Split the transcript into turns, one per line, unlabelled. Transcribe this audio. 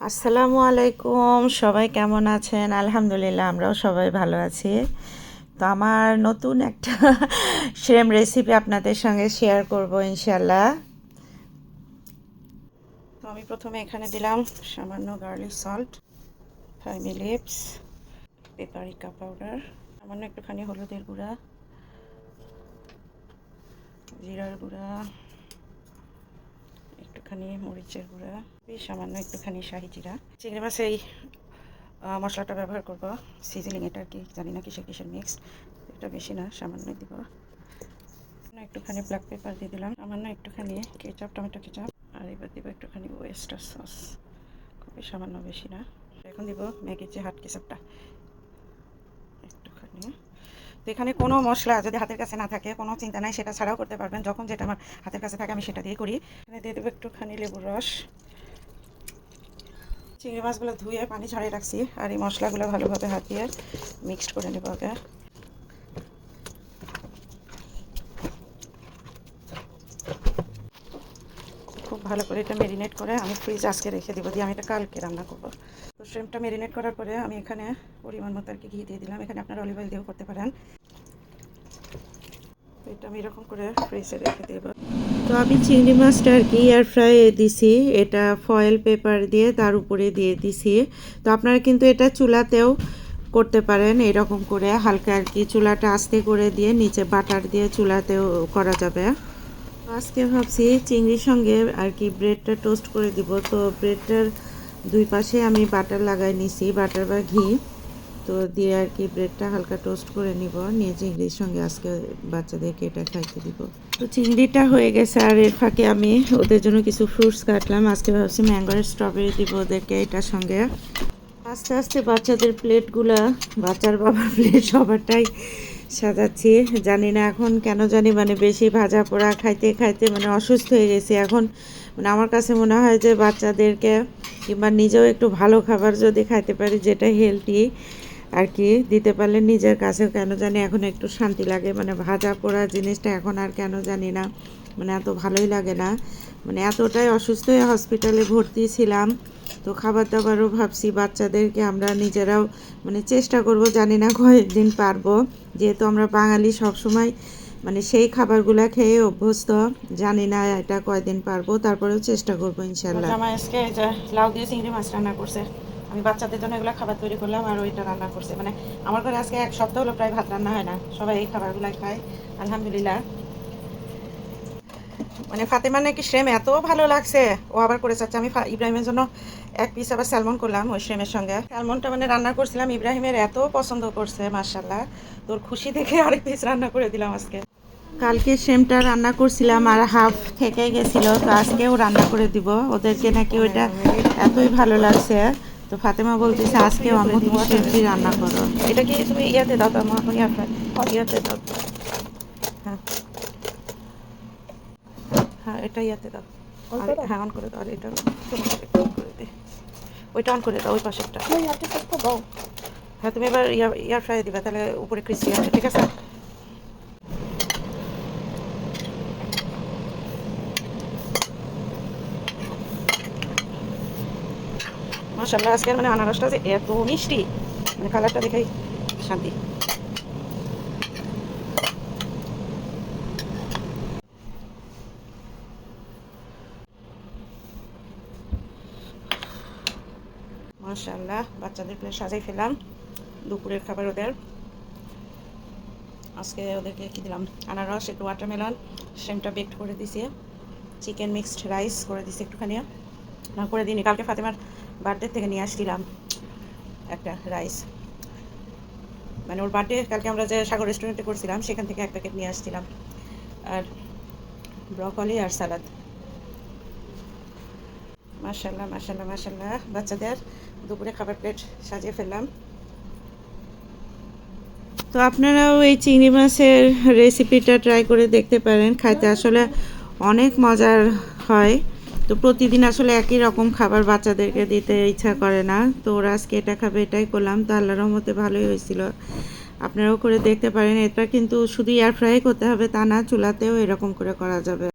আসসালামু আলাইকুম, সবাই কেমন আছেন? আলহামদুলিল্লাহ আমরাও সবাই ভালো আছি। তো আমার নতুন একটা সেম রেসিপি আপনাদের সঙ্গে শেয়ার করব ইনশাল্লাহ। তো আমি প্রথমে এখানে দিলাম সামান্য garlic salt, thyme leaves, paprika powder, সামান্য একটুখানি হলুদের গুঁড়া, জিরার গুঁড়া, একটুখানি মরিচের গুঁড়া, সামান্য একটুখানি শাহি জিরা। চিংড়ি মাছ এই মশলাটা ব্যবহার করব, সিজনিং এটা আর কি, জানি না কিসের কিসের মিক্স, এটা বেশি না, সামান্য দিব। একটুখানি ব্ল্যাক পেপার দিয়ে দিলাম, সামান্য একটুখানি কেচাপ, টমেটো কেচাপ, আর এবার দিব একটুখানি ওয়েস্টার সস, খুবই সামান্য, বেশি না। এখন দিব ম্যাগির যে হাট কেচাপটা একটুখানি। তো এখানে কোনো মশলা যদি হাতের কাছে না থাকে কোনো চিন্তা নাই, সেটা ছাড়াও করতে পারবেন। যখন যেটা আমার হাতের কাছে থাকে আমি সেটা দিয়ে করি। এখানে দিয়ে দেবো একটুখানি লেবুর রস। চিংড়ি মাছগুলো ধুয়ে পানি ঝরিয়ে রাখছি, আর এই মশলাগুলো ভালোভাবে হাত দিয়ে মিক্সড করে নেব আগে। খুব ভালো করে এটা ম্যারিনেট করে আমি ফ্রিজ আজকে রেখে দেবো, দিয়ে আমি এটা কালকে রান্না করবো। তো শ্রিম্পটা ম্যারিনেট করার পরে আমি এখানে পরিমাণ মতো আর কি ঘি দিয়ে দিলাম, এখানে আপনারা অলিভ অয়েল দিয়েও করতে পারেন। তো এটা আমি এরকম করে ফ্রিজে রেখে দেবো। তো আমি চিংড়ি মাছটা আর কি এয়ার ফ্রাইয়ে দিছি, এটা ফয়েল পেপার দিয়ে তার উপরে দিয়ে দিছি। তো আপনারা কিন্তু এটা চুলাতেও করতে পারেন, এরকম করে হালকা আর কি চুলাটা আস্তে করে দিয়ে নিচে বাটার দিয়ে চুলাতেও করা যাবে। আজকে ভাবছি চিংড়ির সঙ্গে আর কি ব্রেডটা টোস্ট করে দিব। তো ব্রেডটার দুই পাশে আমি বাটার লাগাই নিছি, বাটার বা ঘি, তো দিয়ে আর কি ব্রেডটা হালকা টোস্ট করে নিব, নিয়ে চিংড়ির সঙ্গে আজকে বাচ্চাদেরকে এটা খাইতে দিব। তো চিংড়িটা হয়ে গেছে, আর এর ফাঁকে আমি ওদের জন্য কিছু ফ্রুটস কাটলাম। আজকে ভাবছি ম্যাঙ্গো আর স্ট্রবেরি দিব ওদেরকে এটার সঙ্গে। আস্তে আস্তে বাচ্চাদের প্লেটগুলা, বাচ্চার বাবার প্লেট সবারটাই সাজাচ্ছি। জানি না এখন কেন জানি মানে বেশি ভাজা পোড়া খাইতে খাইতে মানে অসুস্থ হয়ে গেছি এখন। মানে আমার কাছে মনে হয় যে বাচ্চাদেরকে কিংবা নিজেও একটু ভালো খাবার যদি খাইতে পারি, যেটা হেলদি আর কি, দিতে পারলে নিজের কাছেও কেন জানি এখন একটু শান্তি লাগে। মানে ভাজা পোড়া জিনিসটা এখন আর কেন জানি না মানে এত ভালোই লাগে না। মানে এতটাই অসুস্থ হয়ে হসপিটালে ভর্তি ছিলাম। তো খাবার দাবারও ভাবছি বাচ্চাদেরকে আমরা নিজেরাও মানে চেষ্টা করব, জানি না কয়েকদিন পারবো, যেহেতু আমরা বাঙালি সবসময় মানে সেই খাবারগুলো খেয়ে অভ্যস্ত, জানি না এটা কয়দিন পারবো, তারপরেও চেষ্টা করবো ইনশাল্লাহ। আমার আজকে যে লাউ দিয়ে চিংড়ি মাছ রান্না করছে, আমি বাচ্চাদের জন্য এগুলো খাবার তৈরি করলাম আর ওইটা রান্না করছে। মানে আমার ঘরে আজকে এক সপ্তাহ হলো প্রায় ভাত রান্না হয় না, সবাই এই খাবারগুলো খায় আলহামদুলিল্লাহ। মানে ফাতেমার নাকি শ্রেম এত ভালো লাগছে, ও আবার করে চাচ্ছে। আমি ইব্রাহিমের জন্য এক পিস আবার স্যালমন করলাম ওই শ্রেমের সঙ্গে। স্যালমনটা মানে রান্না করছিলাম, ইব্রাহিমের এত পছন্দ করছে মাশাল্লাহ, তোর খুশি দেখে আরেক পিস রান্না করে দিলাম আজকে। কালকে শ্রেমটা রান্না করছিলাম আর হাফ থেকে গেছিল, তো আজকেও রান্না করে দিব ওদেরকে, নাকি ওইটা এতই ভালো লাগছে। তো ফাতেমা বলতেছে আজকেও আমি তুমি শ্রেমটি রান্না করো। এটা কি তুমি ইয়াতে দাও, তো ইয়াতে দাও। হ্যাঁ হ্যাঁ, এটা ইয়াতে দাও, হ্যাঁ অন করে দাও। আর এটা অন করে দে, ওইটা অন করে দাও, ওই পাশেরটা। হ্যাঁ তুমি এবার ইয়ার ফ্রাই দিবা, তাহলে উপরে ক্রিস্পি আছে, ঠিক আছে। মাশাআল্লাহ আজকের মানে আনারসটা যে এত মিষ্টি, মানে কালারটা দেখেই শান্তি। মাশাআল্লাহ বাচ্চাদের প্লেট সাজাই ফেলাম, দুপুরের খাবার ওদের। আজকে ওদেরকে কী দিলাম, আনারস, একটু ওয়াটারমেলন, সেমটা বেকড করে দিছি, চিকেন মিক্সড রাইস করে দিছি একটুখানি, না করে দিইনি, কালকে ফাতেমার বার্থডে থেকে নিয়ে আসছিলাম একটা রাইস। মানে ওর বার্থডে কালকে আমরা যে সাগর রেস্টুরেন্টে করছিলাম সেখান থেকে এক প্যাকেট নিয়ে আসছিলাম, আর ব্রকলি আর সালাদ। মাশাআল্লাহ মাশাআল্লাহ মাশাআল্লাহ, বাচ্চাদের দুপুরে খাবার প্লেট সাজিয়ে ফেললাম। তো আপনারাও এই চিংড়ি মাছের রেসিপিটা ট্রাই করে দেখতে পারেন, খাইতে আসলে অনেক মজার হয়। তো প্রতিদিন আসলে একই রকম খাবার বাচ্চাদেরকে দিতে ইচ্ছা করে না, তো ওরা আজকে এটা খাবে, এটাই করলাম। তো আল্লাহর রহমতে ভালোই হয়েছিল, আপনারাও করে দেখতে পারেন। এটা কিন্তু শুধু এয়ার ফ্রাই করতে হবে তা না, চুলাতেও এরকম করে করা যাবে।